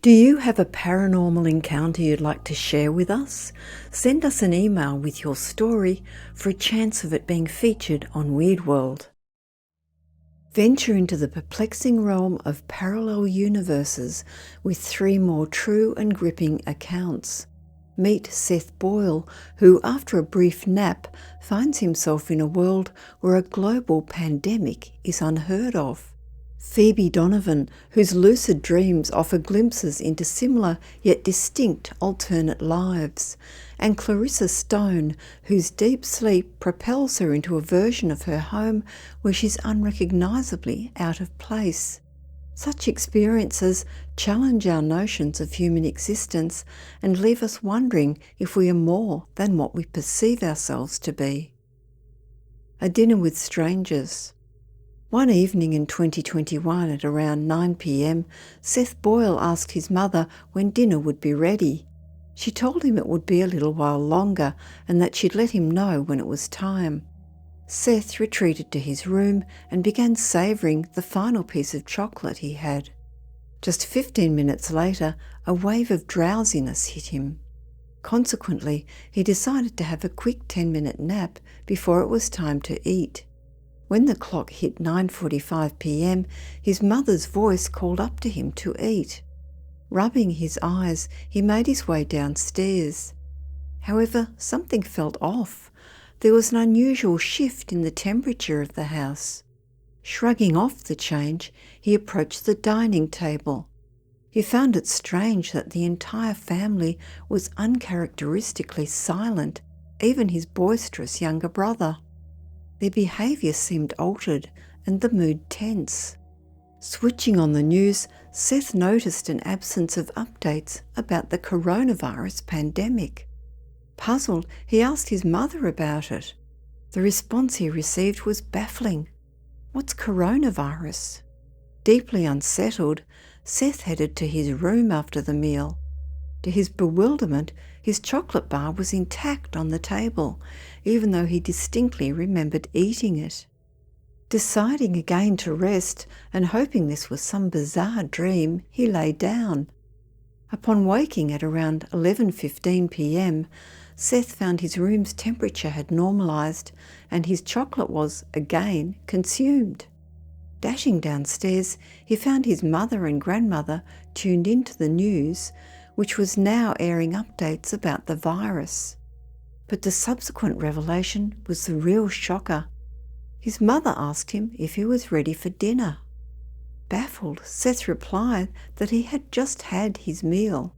Do you have a paranormal encounter you'd like to share with us? Send us an email with your story for a chance of it being featured on Weird World. Venture into the perplexing realm of parallel universes with 3 more true and gripping accounts. Meet Seth Boyle, who, after a brief nap, finds himself in a world where a global pandemic is unheard of. Phoebe Donovan, whose lucid dreams offer glimpses into similar yet distinct alternate lives, and Clarissa Stone, whose deep sleep propels her into a version of her home where she's unrecognizably out of place. Such experiences challenge our notions of human existence and leave us wondering if we are more than what we perceive ourselves to be. A dinner with strangers. One evening in 2021 at around 9 p.m, Seth Boyle asked his mother when dinner would be ready. She told him it would be a little while longer and that she'd let him know when it was time. Seth retreated to his room and began savouring the final piece of chocolate he had. Just 15 minutes later, a wave of drowsiness hit him. Consequently, he decided to have a quick 10-minute nap before it was time to eat. When the clock hit 9:45 p.m, his mother's voice called up to him to eat. Rubbing his eyes, he made his way downstairs. However, something felt off. There was an unusual shift in the temperature of the house. Shrugging off the change, he approached the dining table. He found it strange that the entire family was uncharacteristically silent, even his boisterous younger brother. Their behaviour seemed altered and the mood tense. Switching on the news, Seth noticed an absence of updates about the coronavirus pandemic. Puzzled, he asked his mother about it. The response he received was baffling. What's coronavirus? Deeply unsettled, Seth headed to his room after the meal. To his bewilderment, his chocolate bar was intact on the table, even though he distinctly remembered eating it. Deciding again to rest and hoping this was some bizarre dream, he lay down. Upon waking at around 11:15 p.m, Seth found his room's temperature had normalised and his chocolate was, again, consumed. Dashing downstairs, he found his mother and grandmother tuned into the news, which was now airing updates about the virus. But the subsequent revelation was the real shocker. His mother asked him if he was ready for dinner. Baffled, Seth replied that he had just had his meal.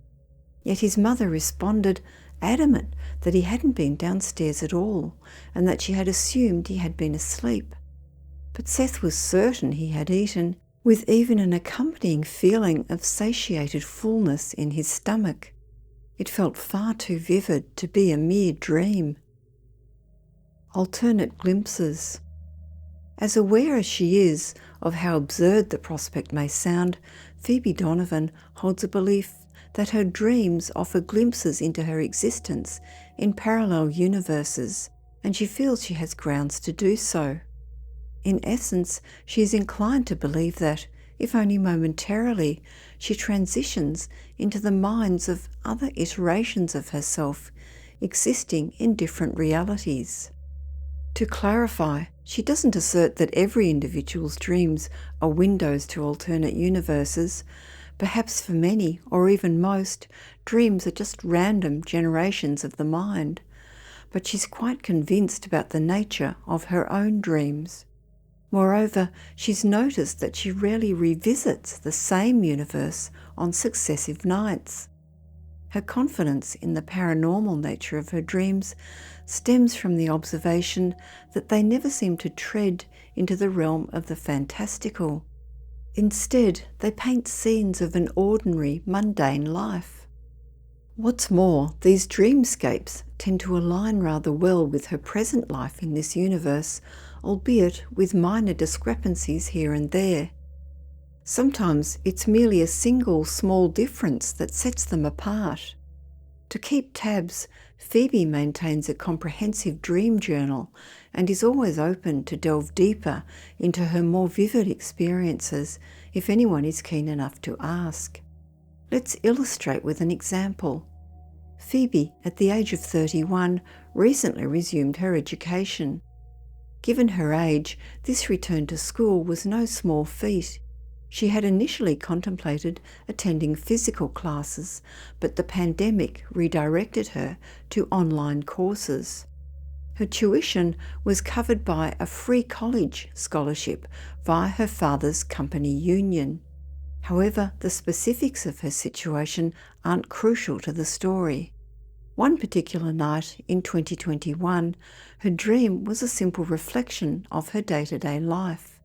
Yet his mother responded, adamant that he hadn't been downstairs at all and that she had assumed he had been asleep. But Seth was certain he had eaten, with even an accompanying feeling of satiated fullness in his stomach. It felt far too vivid to be a mere dream. Alternate glimpses. As aware as she is of how absurd the prospect may sound, Phoebe Donovan holds a belief that her dreams offer glimpses into her existence in parallel universes, and she feels she has grounds to do so. In essence, she is inclined to believe that, if only momentarily, she transitions into the minds of other iterations of herself, existing in different realities. To clarify, she doesn't assert that every individual's dreams are windows to alternate universes. Perhaps for many, or even most, dreams are just random generations of the mind. But she's quite convinced about the nature of her own dreams. Moreover, she's noticed that she rarely revisits the same universe on successive nights. Her confidence in the paranormal nature of her dreams stems from the observation that they never seem to tread into the realm of the fantastical. Instead, they paint scenes of an ordinary, mundane life. What's more, these dreamscapes tend to align rather well with her present life in this universe, albeit with minor discrepancies here and there. Sometimes it's merely a single small difference that sets them apart. To keep tabs, Phoebe maintains a comprehensive dream journal and is always open to delve deeper into her more vivid experiences if anyone is keen enough to ask. Let's illustrate with an example. Phoebe, at the age of 31, recently resumed her education. Given her age, this return to school was no small feat. She had initially contemplated attending physical classes, but the pandemic redirected her to online courses. Her tuition was covered by a free college scholarship via her father's company union. However, the specifics of her situation aren't crucial to the story. One particular night in 2021, her dream was a simple reflection of her day-to-day life.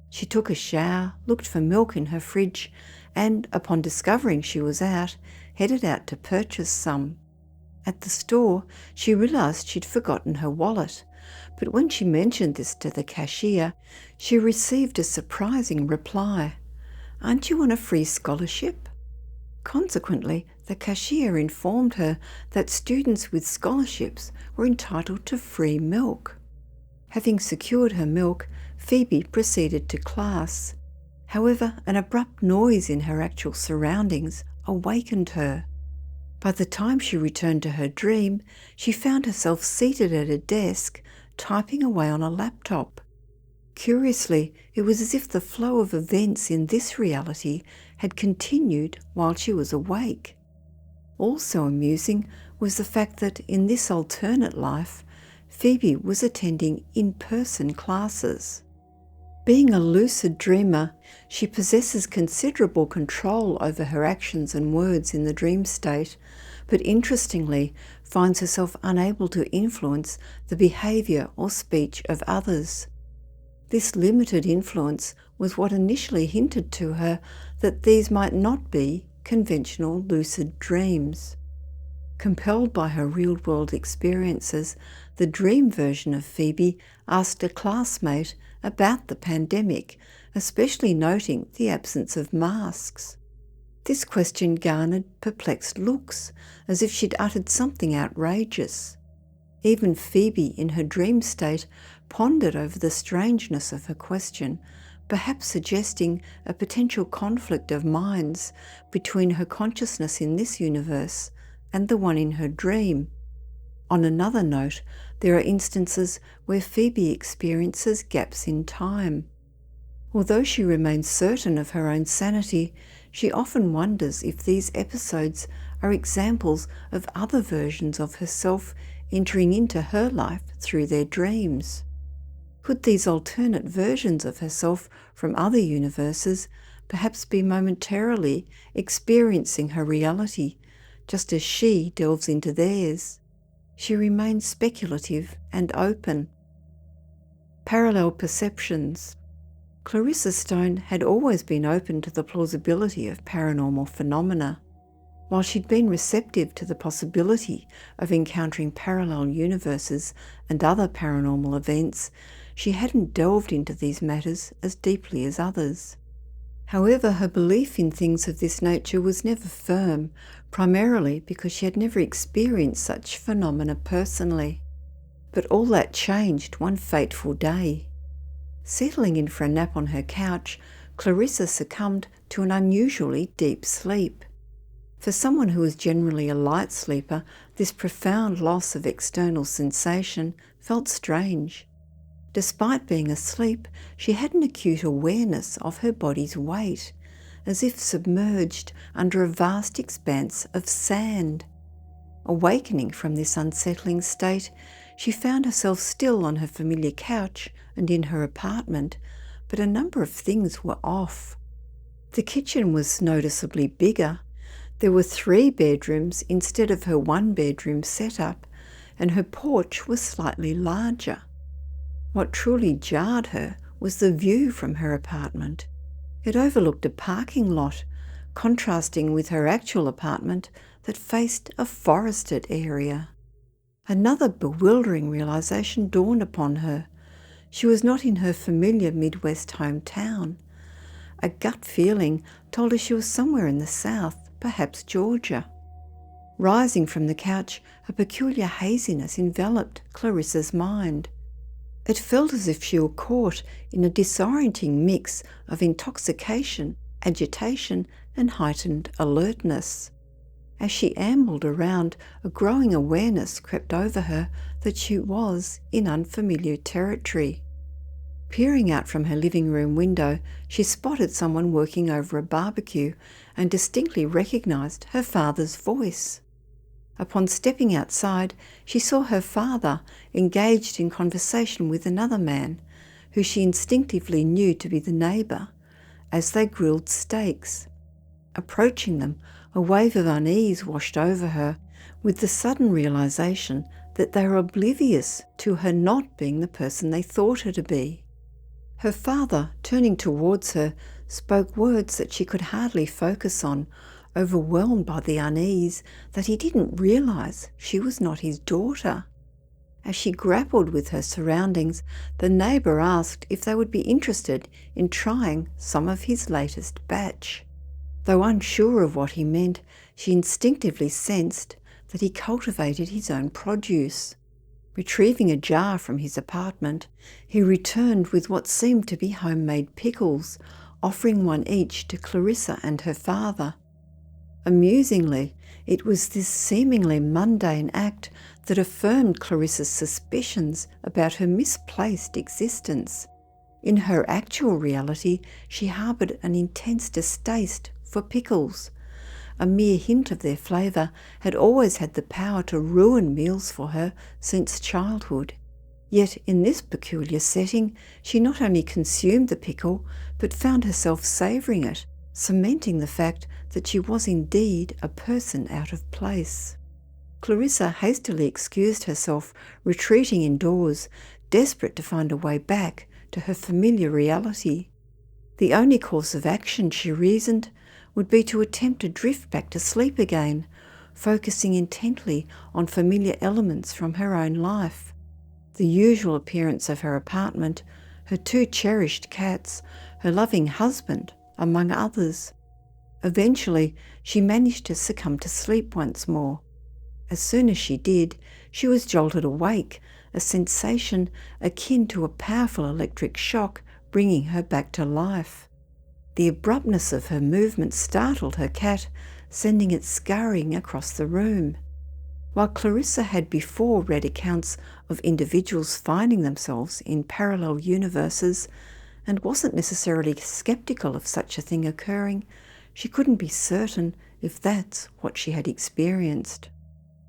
She took a shower, looked for milk in her fridge, and, upon discovering she was out, headed out to purchase some. At the store, she realised she'd forgotten her wallet, but when she mentioned this to the cashier, she received a surprising reply. "Aren't you on a free scholarship?" Consequently, the cashier informed her that students with scholarships were entitled to free milk. Having secured her milk, Phoebe proceeded to class. However, an abrupt noise in her actual surroundings awakened her. By the time she returned to her dream, she found herself seated at a desk, typing away on a laptop. Curiously, it was as if the flow of events in this reality had continued while she was awake. Also amusing was the fact that in this alternate life, Phoebe was attending in-person classes. Being a lucid dreamer, she possesses considerable control over her actions and words in the dream state, but interestingly finds herself unable to influence the behaviour or speech of others. This limited influence was what initially hinted to her that these might not be conventional lucid dreams. Compelled by her real-world experiences, the dream version of Phoebe asked a classmate about the pandemic, especially noting the absence of masks. This question garnered perplexed looks, as if she'd uttered something outrageous. Even Phoebe, in her dream state, pondered over the strangeness of her question, perhaps suggesting a potential conflict of minds between her consciousness in this universe and the one in her dream. On another note, there are instances where Phoebe experiences gaps in time. Although she remains certain of her own sanity, she often wonders if these episodes are examples of other versions of herself entering into her life through their dreams. Could these alternate versions of herself from other universes perhaps be momentarily experiencing her reality, just as she delves into theirs? She remains speculative and open. Parallel perceptions. Clarissa Stone had always been open to the plausibility of paranormal phenomena. While she'd been receptive to the possibility of encountering parallel universes and other paranormal events, she hadn't delved into these matters as deeply as others. However, her belief in things of this nature was never firm, primarily because she had never experienced such phenomena personally. But all that changed one fateful day. Settling in for a nap on her couch, Clarissa succumbed to an unusually deep sleep. For someone who was generally a light sleeper, this profound loss of external sensation felt strange. Despite being asleep, she had an acute awareness of her body's weight, as if submerged under a vast expanse of sand. Awakening from this unsettling state, she found herself still on her familiar couch and in her apartment, but a number of things were off. The kitchen was noticeably bigger. There were 3 bedrooms instead of her 1-bedroom setup, and her porch was slightly larger. What truly jarred her was the view from her apartment. It overlooked a parking lot, contrasting with her actual apartment that faced a forested area. Another bewildering realization dawned upon her. She was not in her familiar Midwest hometown. A gut feeling told her she was somewhere in the South, perhaps Georgia. Rising from the couch, a peculiar haziness enveloped Clarissa's mind. It felt as if she were caught in a disorienting mix of intoxication agitation, and heightened alertness. As she ambled around, a growing awareness crept over her that she was in unfamiliar territory. Peering out from her living room window, she spotted someone working over a barbecue and distinctly recognised her father's voice. Upon stepping outside, she saw her father engaged in conversation with another man, who she instinctively knew to be the neighbour, as they grilled steaks. Approaching them, a wave of unease washed over her, with the sudden realisation that they were oblivious to her not being the person they thought her to be. Her father, turning towards her, spoke words that she could hardly focus on, overwhelmed by the unease that he didn't realise she was not his daughter. As she grappled with her surroundings, the neighbour asked if they would be interested in trying some of his latest batch. Though unsure of what he meant, she instinctively sensed that he cultivated his own produce. Retrieving a jar from his apartment, he returned with what seemed to be homemade pickles, offering one each to Clarissa and her father. Amusingly, it was this seemingly mundane act that affirmed Clarissa's suspicions about her misplaced existence. In her actual reality, she harboured an intense distaste for pickles. A mere hint of their flavour had always had the power to ruin meals for her since childhood. Yet in this peculiar setting, she not only consumed the pickle, but found herself savouring it, cementing the fact that she was indeed a person out of place. Clarissa hastily excused herself, retreating indoors, desperate to find a way back to her familiar reality. The only course of action, she reasoned, would be to attempt to drift back to sleep again, focusing intently on familiar elements from her own life. The usual appearance of her apartment, her 2 cherished cats, her loving husband, among others. Eventually, she managed to succumb to sleep once more. As soon as she did, she was jolted awake, a sensation akin to a powerful electric shock bringing her back to life. The abruptness of her movement startled her cat, sending it scurrying across the room. While Clarissa had before read accounts of individuals finding themselves in parallel universes and wasn't necessarily sceptical of such a thing occurring, she couldn't be certain if that's what she had experienced.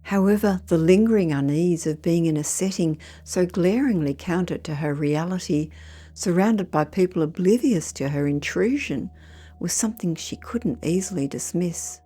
However, the lingering unease of being in a setting so glaringly counter to her reality, surrounded by people oblivious to her intrusion, was something she couldn't easily dismiss.